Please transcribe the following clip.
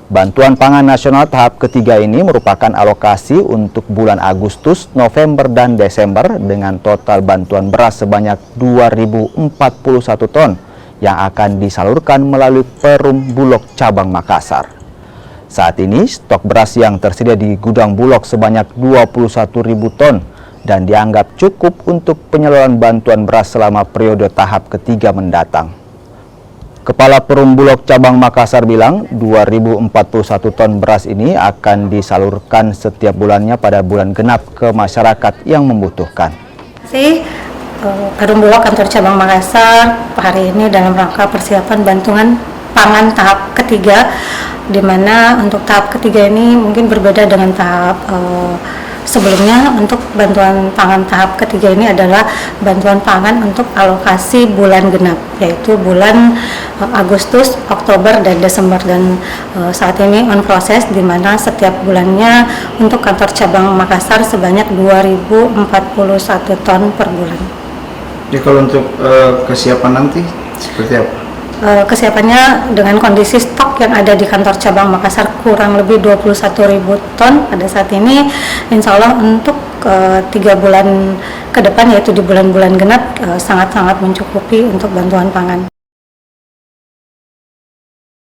Bantuan pangan nasional tahap ketiga ini merupakan alokasi untuk bulan Agustus, November, dan Desember dengan total bantuan beras sebanyak 2.041 ton yang akan disalurkan melalui Perum Bulog Cabang Makassar. Saat ini stok beras yang tersedia di gudang Bulog sebanyak 21.000 ton dan dianggap cukup untuk penyaluran bantuan beras selama periode tahap ketiga mendatang. Kepala Perum Bulog Cabang Makassar bilang 2.041 ton beras ini akan disalurkan setiap bulannya pada bulan genap ke masyarakat yang membutuhkan. Perum Bulog Kantor Cabang Makassar hari ini dalam rangka persiapan bantuan pangan tahap ketiga, di mana untuk tahap ketiga ini mungkin berbeda dengan tahap sebelumnya. Untuk bantuan pangan tahap ketiga ini adalah bantuan pangan untuk alokasi bulan genap, yaitu bulan Agustus, Oktober, dan Desember, dan saat ini on proses di mana setiap bulannya untuk kantor cabang Makassar sebanyak 2.041 ton per bulan. Jadi kalau untuk kesiapan nanti seperti apa? Kesiapannya dengan kondisi stok yang ada di kantor cabang Makassar kurang lebih 21.000 ton pada saat ini, insya Allah untuk 3 bulan ke depan, yaitu di bulan-bulan genap, sangat-sangat mencukupi untuk bantuan pangan.